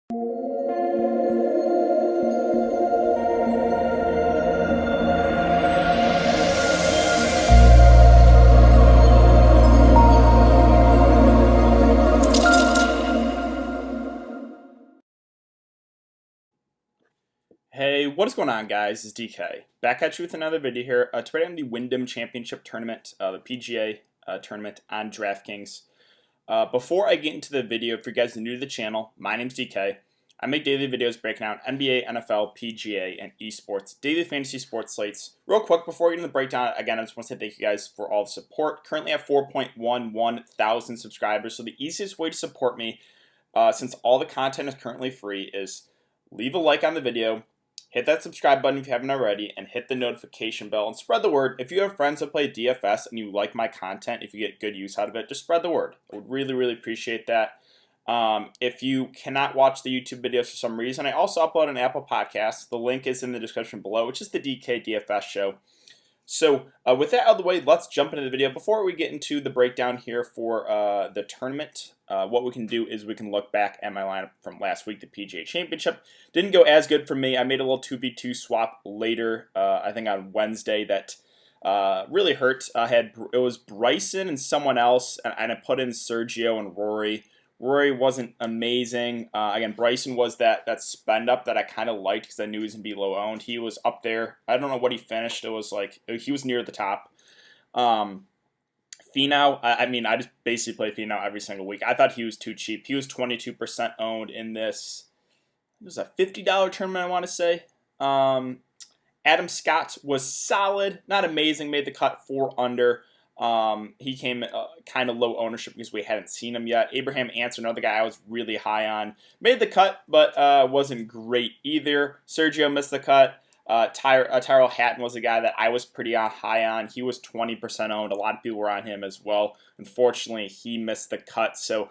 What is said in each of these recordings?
Hey, what is going on, guys? It's DK. Back at you with another video here. Today on the Wyndham Championship tournament, the PGA tournament on Draftkings. Before I get into the video, if you guys are new to the channel, my name's DK. I make daily videos breaking out NBA, NFL, PGA, and esports, daily fantasy sports slates. Real quick, before we get into the breakdown, again, I just want to say thank you guys for all the support. Currently at 4.11 thousand subscribers, so the easiest way to support me, since all the content is currently free, is leave a like on the video, hit that subscribe button if you haven't already, and hit the notification bell and spread the word. If you have friends that play DFS and you like my content, if you get good use out of it, just spread the word. I would really, really appreciate that. If you cannot watch the YouTube videos for some reason, I also upload an Apple Podcast. The link is in the description below, which is the DK DFS show. So with that out of the way, let's jump into the video. Before we get into the breakdown here for the tournament, what we can do is we can look back at my lineup from last week, the PGA Championship. Didn't go as good for me. I made a little 2v2 swap later, I think on Wednesday, that really hurt. It was Bryson and someone else, and I put in Sergio and Rory. Rory wasn't amazing. Again, Bryson was that spend up that I kind of liked because I knew he was going to be low owned. He was up there. I don't know what he finished. It was like, he was near the top. Finau, I just basically play Finau every single week. I thought he was too cheap. He was 22% owned in this. It was a $50 tournament, I want to say. Adam Scott was solid, not amazing, made the cut 4 under. He came kind of low ownership because we hadn't seen him yet. Abraham Answer, another guy I was really high on, made the cut, but wasn't great either. Sergio missed the cut. Tyrell Hatton was a guy that I was pretty high on. He was 20% owned. A lot of people were on him as well. Unfortunately, he missed the cut. So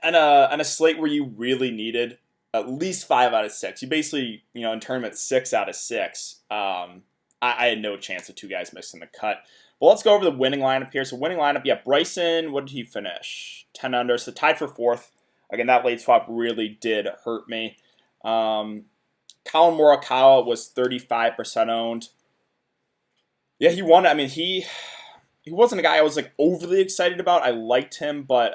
on a slate where you really needed at least 5 out of 6, you basically, in tournament 6 out of 6, I had no chance of 2 guys missing the cut. Well, let's go over the winning lineup here. So winning lineup, yeah, Bryson, what did he finish? 10 under, so tied for 4th. Again, that late swap really did hurt me. Colin Morikawa was 35% owned. Yeah, he won. I mean, he wasn't a guy I was like overly excited about. I liked him, but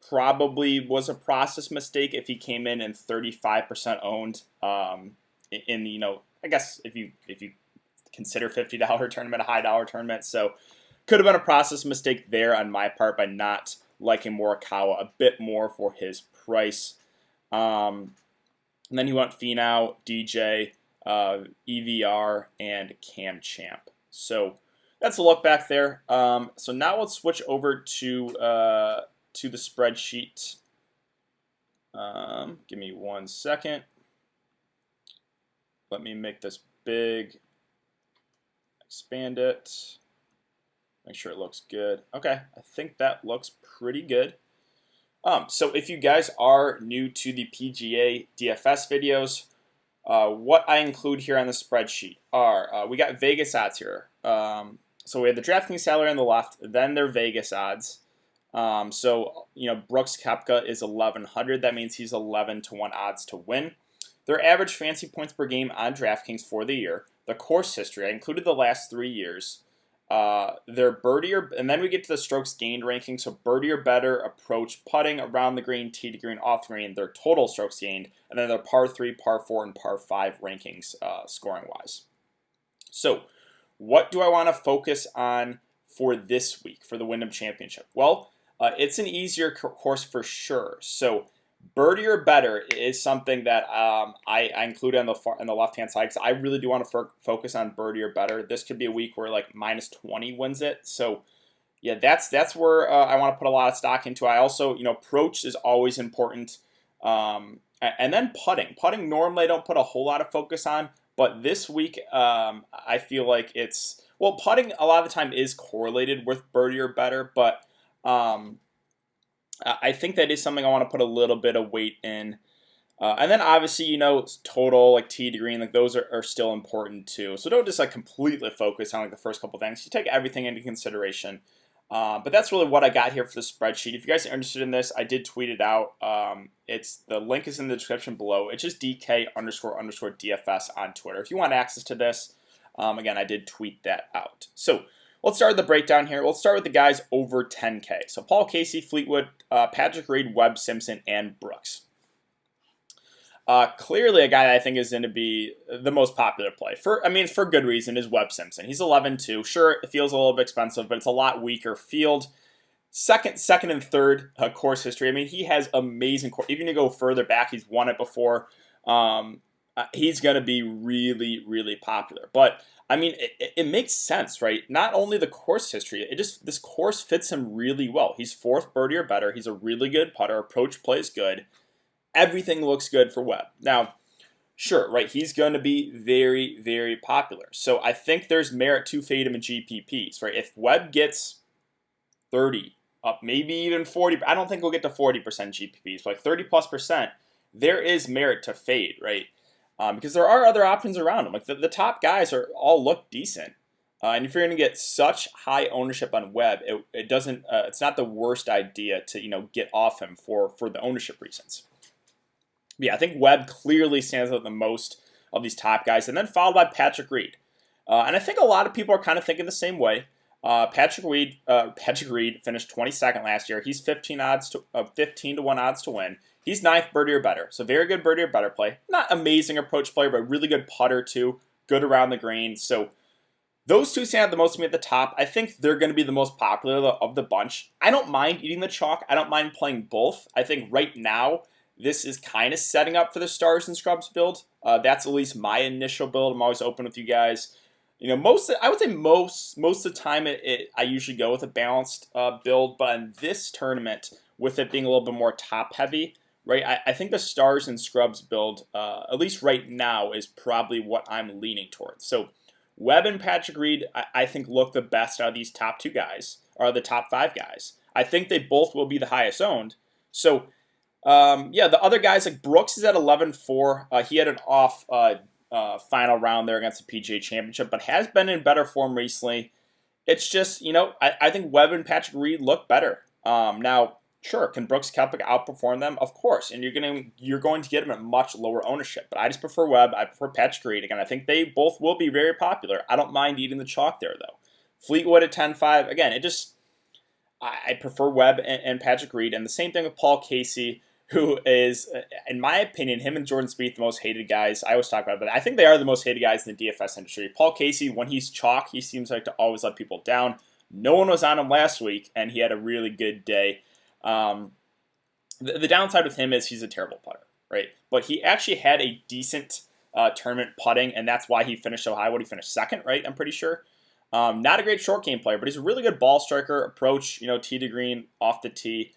probably was a process mistake if he came in and 35% owned. I guess if you consider $50 tournament a high dollar tournament. So could have been a process mistake there on my part by not liking Morikawa a bit more for his price. And then he went Finau, DJ, EVR, and Cam Champ. So that's a look back there. So now let's switch over to the spreadsheet. Give me 1 second. Let me make this big. Expand it. Make sure it looks good. Okay, I think that looks pretty good. So if you guys are new to the PGA DFS videos, what I include here on the spreadsheet are, we got Vegas odds here. So we have the Draftkings salary on the left, then their Vegas odds. So, Brooks Koepka is 1,100. That means he's 11 to 1 odds to win. Their average fantasy points per game on Draftkings for the year. The course history, I included the last 3 years. Their birdie and then we get to the strokes gained ranking. So birdie or better, approach, putting, around the green, tee to green, off the green, their total strokes gained, and then their par 3, par 4, and par 5 rankings scoring wise. So what do I want to focus on for this week for the Wyndham Championship? Well, it's an easier course for sure. So birdie or better is something that I include on the left-hand side because I really do want to focus on birdie or better. This could be a week where like minus 20 wins it. So yeah, that's where I want to put a lot of stock into. I also, approach is always important. And then putting. Putting normally I don't put a whole lot of focus on, but this week I feel like putting a lot of the time is correlated with birdie or better, but I think that is something I want to put a little bit of weight in. And then obviously, total, like tee to green, like those are still important too. So don't just like completely focus on like the first couple things. You take everything into consideration. But that's really what I got here for the spreadsheet. If you guys are interested in this, I did tweet it out. The link is in the description below. It's just DK__DFS on Twitter. If you want access to this, again, I did tweet that out. So let's start with the breakdown here. Let's start with the guys over 10K. So Paul Casey, Fleetwood, Patrick Reed, Webb Simpson, and Brooks. Clearly a guy that I think is going to be the most popular play. For good reason, is Webb Simpson. He's 11-2. Sure, it feels a little bit expensive, but it's a lot weaker field. Second and third course history. I mean, he has amazing course. Even to go further back, he's won it before. He's going to be really, really popular. But I mean, it makes sense, right? Not only the course history, this course fits him really well. He's fourth birdie or better. He's a really good putter. Approach play is good. Everything looks good for Webb. Now, sure, right, he's going to be very, very popular. So I think there's merit to fade him in GPPs, right? If Webb gets 30, up maybe even 40, I don't think we'll get to 40% GPPs, but like 30+%, there is merit to fade, right? Because there are other options around him. Like the top guys all look decent. And if you're going to get such high ownership on Webb, it's not the worst idea to get off him for the ownership reasons. Yeah, I think Webb clearly stands out the most of these top guys, and then followed by Patrick Reed. And I think a lot of people are kind of thinking the same way. Patrick Reed finished 22nd last year. He's 15 to 1 odds to win. He's 9th birdie or better, so very good birdie or better play. Not amazing approach player, but really good putter too. Good around the green. So those two stand out the most to me at the top. I think they're going to be the most popular of the bunch. I don't mind eating the chalk. I don't mind playing both. I think right now, this is kind of setting up for the Stars and Scrubs build. That's at least my initial build. I'm always open with you guys. I would say most of the time I usually go with a balanced build, but in this tournament, with it being a little bit more top heavy, right? I think the Stars and Scrubs build, at least right now, is probably what I'm leaning towards. So Webb and Patrick Reed, I think look the best out of these top two guys, or the top 5 guys. I think they both will be the highest owned. So the other guys, like Brooks is at 11-4. He had an off final round there against the PGA Championship, but has been in better form recently. It's just, I think Webb and Patrick Reed look better. Now, sure, can Brooks Koepka outperform them? Of course, and you're going to get them at much lower ownership. But I just prefer Webb. I prefer Patrick Reed. Again, I think they both will be very popular. I don't mind eating the chalk there, though. Fleetwood at 10-5. Again, I prefer Webb and Patrick Reed. And the same thing with Paul Casey, who is, in my opinion, him and Jordan Spieth, the most hated guys. I always talk about it, but I think they are the most hated guys in the DFS industry. Paul Casey, when he's chalk, he seems like to always let people down. No one was on him last week, and he had a really good day. The downside with him is he's a terrible putter, right? But he actually had a decent tournament putting, and that's why he finished so high. What, he finished second, right? I'm pretty sure. Not a great short game player, but he's a really good ball striker, approach, tee to green, off the tee.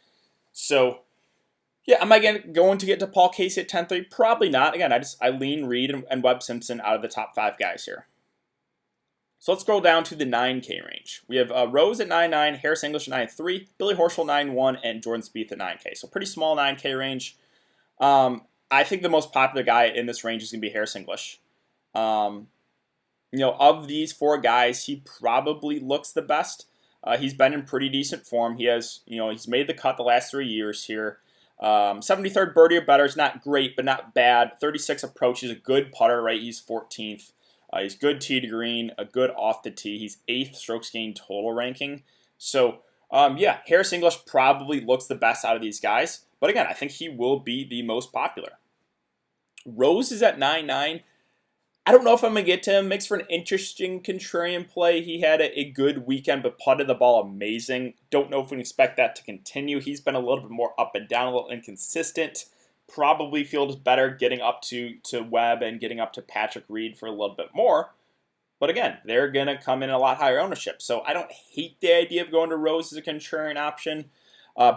So, yeah, am I going to get to Paul Casey at 10-3? Probably not. Again, I lean Reed and Webb Simpson out of the top 5 guys here. So let's scroll down to the 9K range. We have Rose at 9.9, Harris English at 9.3, Billy Horschel 9.1, and Jordan Spieth at 9K. So pretty small 9K range. I think the most popular guy in this range is going to be Harris English. Of these 4 guys, he probably looks the best. He's been in pretty decent form. He's made the cut the last 3 years here. 73rd birdie or better is not great, but not bad. 36 approach. He's a good putter, right? He's 14th. He's good tee to green, a good off the tee. He's 8th strokes gained total ranking. So, Harris English probably looks the best out of these guys. But again, I think he will be the most popular. Rose is at 9.9. I don't know if I'm going to get to him. Makes for an interesting contrarian play. He had a good weekend, but putted the ball amazing. Don't know if we can expect that to continue. He's been a little bit more up and down, a little inconsistent. Probably feels better getting up to Webb and getting up to Patrick Reed for a little bit more. But again, they're going to come in a lot higher ownership. So I don't hate the idea of going to Rose as a contrarian option.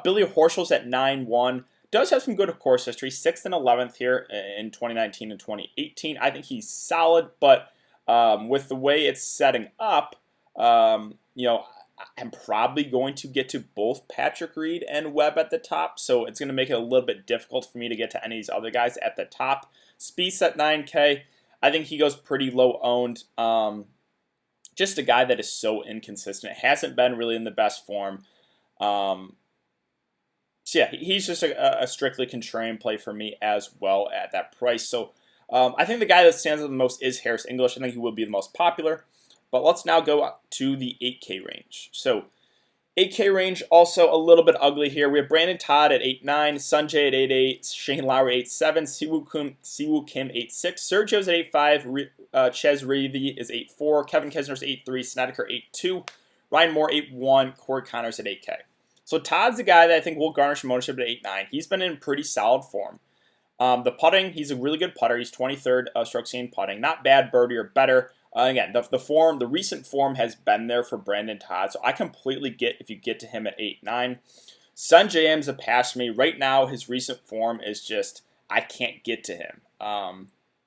Billy Horschel's at 9.1. Does have some good course history, 6th and 11th here in 2019 and 2018. I think he's solid, but with the way it's setting up, I'm probably going to get to both Patrick Reed and Webb at the top, so it's going to make it a little bit difficult for me to get to any of these other guys at the top. Spieth at 9K. I think he goes pretty low owned. Just a guy that is so inconsistent. Hasn't been really in the best form. Um, so yeah, he's just a strictly contrarian play for me as well at that price. So I think the guy that stands out the most is Harris English. I think he will be the most popular. But let's now go to the 8K range. So 8K range also a little bit ugly here. We have Brandon Todd at 8.9, Sanjay at 8.8, Shane Lowry 8.7, Siwoo Kim 8.6, Sergio's at 8.5, Ches Reavy is 8.4, Kevin Kisner's 8.3, Snedeker 8.2, Ryan Moore 8.1, Corey Connors at 8K. So Todd's the guy that I think will garnish some ownership at 8.9. He's been in pretty solid form. The putting, he's a really good putter. He's 23rd strokes gained putting. Not bad, birdie or better. Again, the recent form has been there for Brandon Todd, so I completely get if you get to him at 8.9. Sanjay M's a pass for me. Right now, his recent form is just, I can't get to him.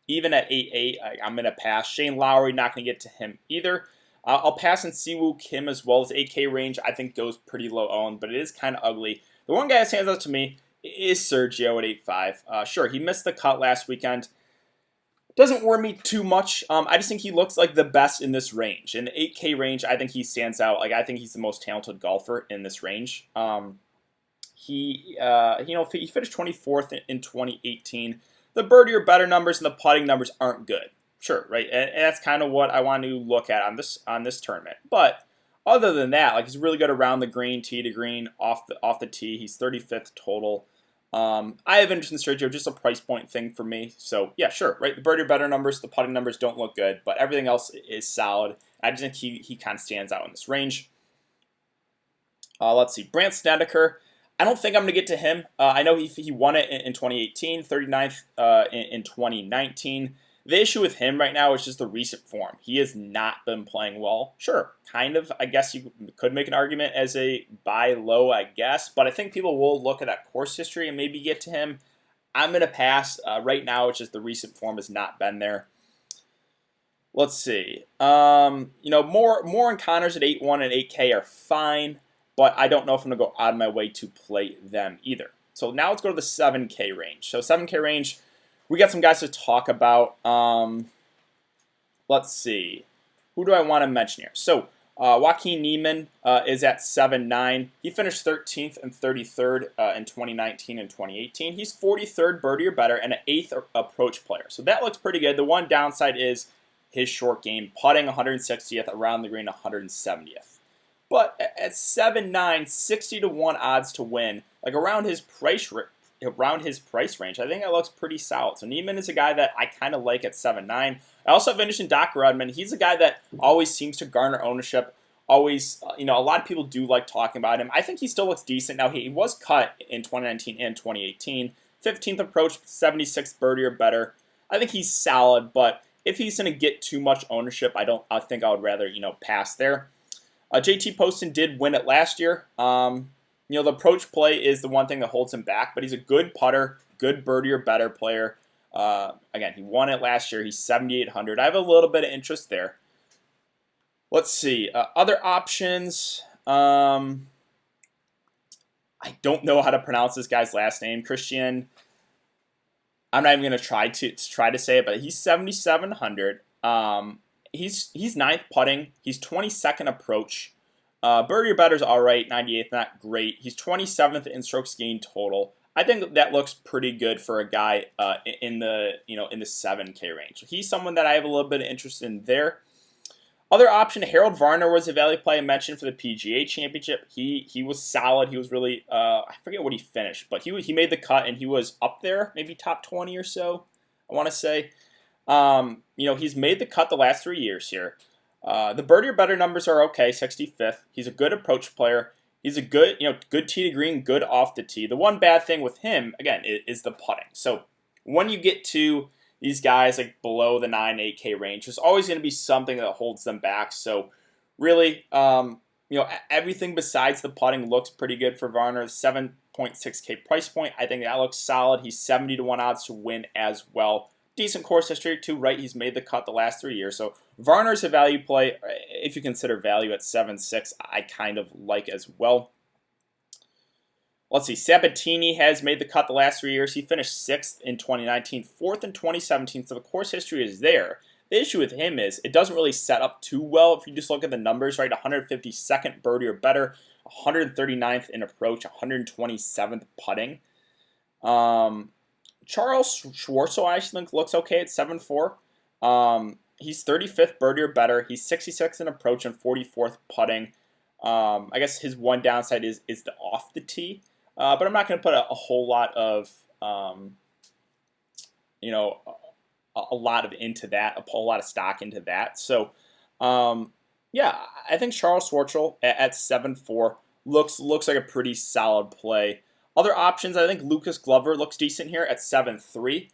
Even at 8.8, I'm going to pass. Shane Lowry, not going to get to him either. I'll pass on Siwoo Kim as well. His 8K range, I think, goes pretty low owned, but it is kind of ugly. The one guy that stands out to me is Sergio at 8.5. Sure, he missed the cut last weekend. Doesn't worry me too much. I just think he looks like the best in this range. In the 8K range, I think he stands out. Like, I think he's the most talented golfer in this range. He finished 24th in 2018. The birdie or better numbers and the putting numbers aren't good. Sure, right? And that's kind of what I want to look at on this tournament. But other than that, like, he's really good around the green, tee to green, off the tee. He's 35th total. I have interest in Sergio, just a price point thing for me. So yeah, sure, right? The birdie or better numbers, the putting numbers don't look good, but everything else is solid. I just think he kind of stands out in this range. Let's see, Brandt Snedeker. I don't think I'm going to get to him. I know he won it in 2018, 39th in 2019. The issue with him right now is just the recent form. He has not been playing well. Sure, kind of, I guess you could make an argument as a buy low, I guess. But I think people will look at that course history and maybe get to him. I'm going to pass. Right now, it's just the recent form has not been there. Let's see. Moore and Connors at 8.1 and 8K are fine. But I don't know if I'm going to go out of my way to play them either. So now let's go to the 7K range. So 7K range, we got some guys to talk about. Let's see. Who do I want to mention here? So Joaquin Niemann is at 7.9. He finished 13th and 33rd in 2019 and 2018. He's 43rd birdie or better and an 8th approach player. So that looks pretty good. The one downside is his short game, putting 160th, around the green 170th. But at 7.9, 60 to 1 odds to win, like around his price range, I think that looks pretty solid. So Niemann is a guy that I kind of like at 7.9. I also have interest in Doc Rudman. He's a guy that always seems to garner ownership. Always, a lot of people do like talking about him. I think he still looks decent. Now, he was cut in 2019 and 2018. 15th approach, 76th birdie or better. I think he's solid, but if he's going to get too much ownership, I think I would rather, pass there. JT Poston did win it last year. The approach play is the one thing that holds him back, but he's a good putter, good birdie or better player. Again, he won it last year. He's 7,800. I have a little bit of interest there. Let's see. Other options. I don't know how to pronounce this guy's last name. Christian. I'm not even going to try to say it, but he's 7,700. He's ninth putting. He's 22nd approach. Birdie or better is all right. 98th, not great. He's 27th in strokes gained total. I think that looks pretty good for a guy in the 7K range. So he's someone that I have a little bit of interest in there. Other option, Harold Varner was a value play I mentioned for the PGA Championship. He was solid. He was really I forget what he finished, but he made the cut and he was up there, maybe top 20 or so. I want to say. He's made the cut the last 3 years here. The birdie or better numbers are okay, 65th. He's a good approach player. He's a good tee to green, good off the tee. The one bad thing with him, again, is the putting. So when you get to these guys like below the 9, 8K range, there's always going to be something that holds them back. So really, everything besides the putting looks pretty good for Varner. 7.6K price point. I think that looks solid. He's 70 to 1 odds to win as well. Decent course history too, right? He's made the cut the last 3 years. So Varner's a value play. If you consider value at 7.6, I kind of like as well. Let's see. Sabatini has made the cut the last 3 years. He finished 6th in 2019, 4th in 2017. So the course history is there. the issue with him is it doesn't really set up too well if you just look at the numbers, right? 152nd birdie or better, 139th in approach, 127th putting. Charles Schwartzel, I think, looks okay at 7-4. He's 35th birdie or better. He's 66th in approach and 44th putting. I guess his one downside is the off the tee. But I'm not going to put a whole lot of, you know, a lot of stock into that. So, yeah, I think Charles Schwartzel at 7-4 looks like a pretty solid play. Other options, I think Lucas Glover looks decent here at 7-3.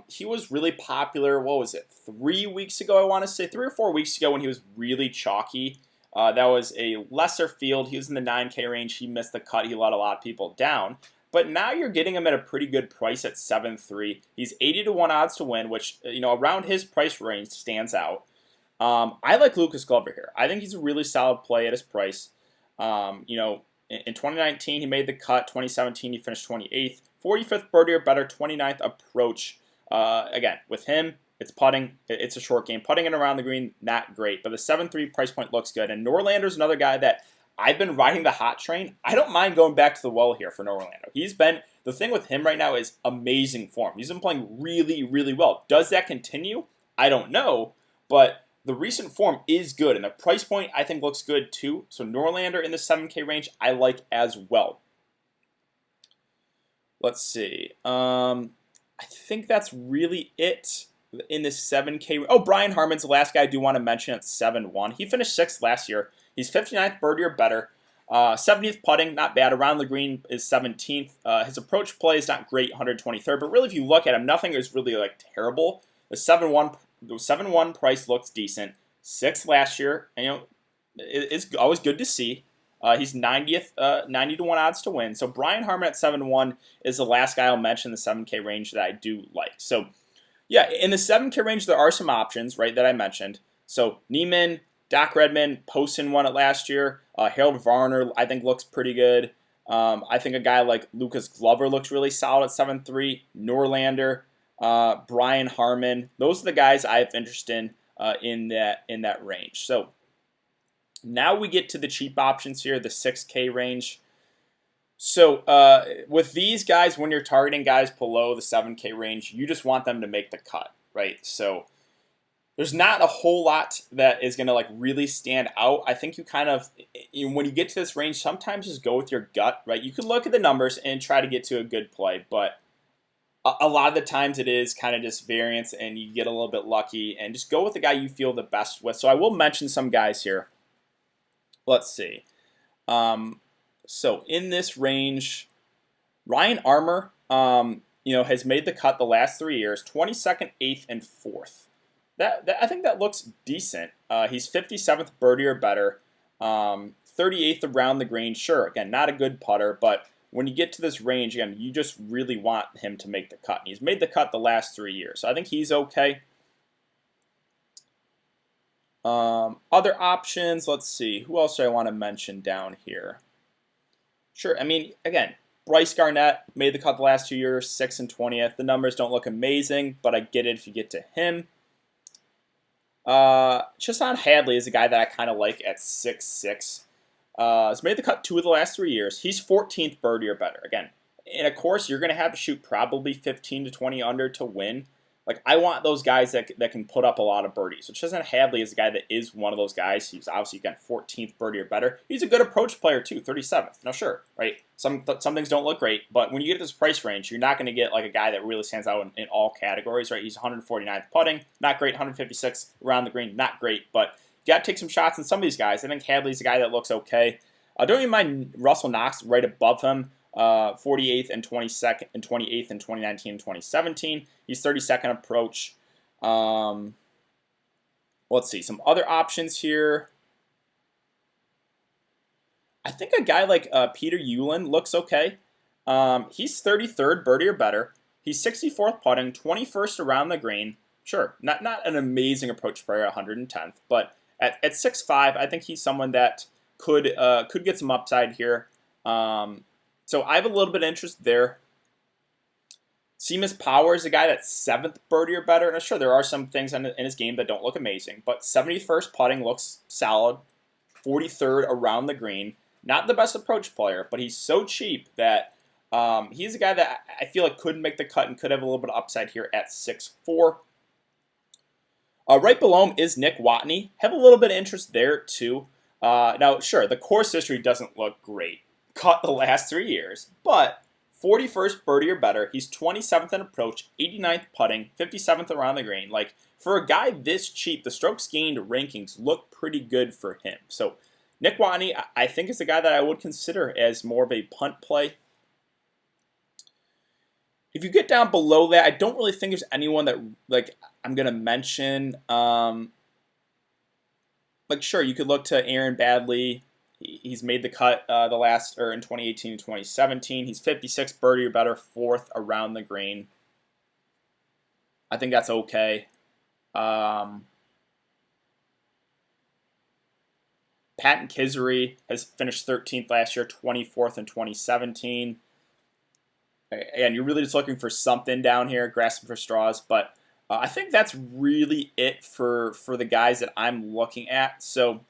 He was really popular, what was it, 3 weeks ago, I want to say, 3 or 4 weeks ago when he was really chalky. That was a lesser field. He was in the 9K range. He missed the cut. He let a lot of people down. But now you're getting him at a pretty good price at 7-3. He's 80-1 odds to win, which, around his price range stands out. I like Lucas Glover here. I think he's a really solid play at his price. In 2019, he made the cut. 2017, he finished 28th. 45th birdie or better, 29th approach. Again, with him, it's putting. It's a short game. Putting it around the green, not great. But the 7-3 price point looks good. And Norlander's another guy that I've been riding the hot train. I don't mind going back to the well here for Norlander. The thing with him right now is amazing form. He's been playing really, really well. Does that continue? I don't know. But the recent form is good, and the price point I think looks good too. So Norlander in the 7K range I like as well. Let's see. I think that's really it in the 7K. Oh, Brian Harman's the last guy I do want to mention at 7-1. He finished 6th last year. He's 59th birdie or better. 70th putting, not bad. Around the green is 17th. His approach play is not great, 123rd. But really, if you look at him, nothing is really terrible. The 7-1 price looks decent. 6th last year, and it's always good to see. He's 90th, 90-1 odds to win. So Brian Harman at 7-1 is the last guy I'll mention in the 7K range that I do like. So yeah, in the 7K range there are some options, right, that I mentioned. So Niemann, Doc Redman, Poston won it last year. Harold Varner I think looks pretty good. I think a guy like Lucas Glover looks really solid at 7-3. Norlander. Brian Harman. Those are the guys I have interest in that range. So now we get to the cheap options here, the 6K range. So with these guys, when you're targeting guys below the 7K range, you just want them to make the cut, right? So there's not a whole lot that is going to really stand out. I think you kind of, when you get to this range, sometimes just go with your gut, right? You could look at the numbers and try to get to a good play, but a lot of the times it is kind of just variance and you get a little bit lucky, and just go with the guy you feel the best with. So I will mention some guys here. Let's see. So in this range, Ryan Armour, has made the cut the last 3 years, 22nd, 8th, and 4th. I think that looks decent. He's 57th birdie or better, 38th around the green. Sure, again, not a good putter, but when you get to this range, again, you just really want him to make the cut. And he's made the cut the last 3 years, so I think he's okay. Other options, let's see. Who else do I want to mention down here? Sure, I mean, again, Bryce Garnett made the cut the last 2 years, 6th and 20th. The numbers don't look amazing, but I get it if you get to him. Chesson Hadley is a guy that I kind of like at 6'6". He's made the cut 2 of the last 3 years. He's 14th birdie or better. Again, in a course, you're going to have to shoot probably 15 to 20 under to win. I want those guys that can put up a lot of birdies. So Chesson Hadley is a guy that is one of those guys. He's obviously got 14th birdie or better. He's a good approach player too, 37th. Now sure, right? Some things don't look great, but when you get to this price range, you're not going to get a guy that really stands out in all categories, right? He's 149th putting, not great. 156 around the green, not great. But you got to take some shots on some of these guys. I think Hadley's a guy that looks okay. Don't even mind Russell Knox right above him. 48th and 22nd and 28th in 2019 and 2017. He's 32nd approach. Let's see some other options here. I think a guy like Peter Uihlein looks okay. He's 33rd birdie or better. He's 64th putting, 21st around the green. Sure, not an amazing approach player, 110th, but at 6'5", I think he's someone that could get some upside here. So I have a little bit of interest there. Seamus Power is a guy that's 7th birdie or better. And sure, there are some things in his game that don't look amazing, but 71st putting looks solid. 43rd around the green. Not the best approach player, but he's so cheap that he's a guy that I feel like could make the cut and could have a little bit of upside here at 6'4". Right below him is Nick Watney. Have a little bit of interest there too. Now, sure, the course history doesn't look great. Cut the last 3 years, but 41st birdie or better. He's 27th in approach, 89th putting, 57th around the green. Like, for a guy this cheap, the strokes gained rankings look pretty good for him. So Nick Watney, I think, is a guy that I would consider as more of a punt play. If you get down below that, I don't really think there's anyone that, like, I'm going to mention. Like, sure, you could look to Aaron Badley. He's made the cut in 2018 and 2017. He's 56 birdie or better, 4th around the green. I think that's okay. Patton Kisery has finished 13th last year, 24th in 2017. And you're really just looking for something down here, grasping for straws. But I think that's really it for the guys that I'm looking at. So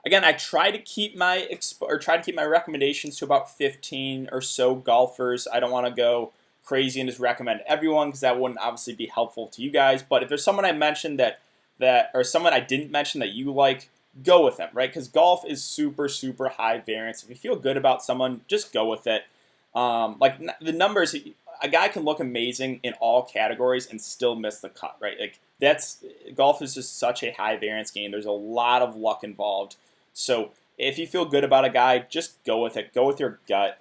again, I try to keep my recommendations to about 15 or so golfers. I don't want to go crazy and just recommend everyone because that wouldn't obviously be helpful to you guys. But if there's someone I mentioned or someone I didn't mention that you like, go with them, right? Because golf is super, super high variance. If you feel good about someone, just go with it. Like the numbers, a guy can look amazing in all categories and still miss the cut, right? Like golf is just such a high variance game. There's a lot of luck involved. So if you feel good about a guy, just go with it. Go with your gut.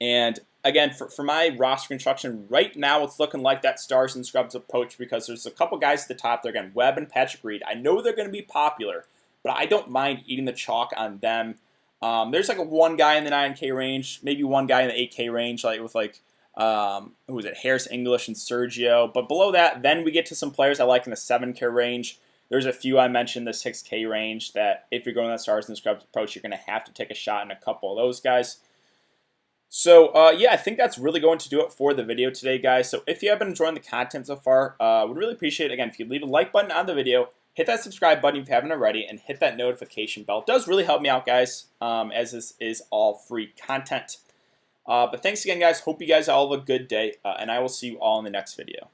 And again, for my roster construction, right now it's looking like that stars and scrubs approach because there's a couple guys at the top there. Again, Webb and Patrick Reed. I know they're going to be popular, but I don't mind eating the chalk on them. There's like one guy in the 9K range, maybe one guy in the 8K range, like with who was it, Harris English and Sergio. But below that, then we get to some players I like in the 7K range. There's a few I mentioned in the 6K range that if you're going that stars and scrubs approach, you're going to have to take a shot in a couple of those guys. So, yeah, I think that's really going to do it for the video today, guys. So if you have been enjoying the content so far, would really appreciate it, again, if you leave a like button on the video, hit that subscribe button if you haven't already, and hit that notification bell. It does really help me out, guys, as this is all free content. But thanks again, guys. Hope you guys all have a good day, and I will see you all in the next video.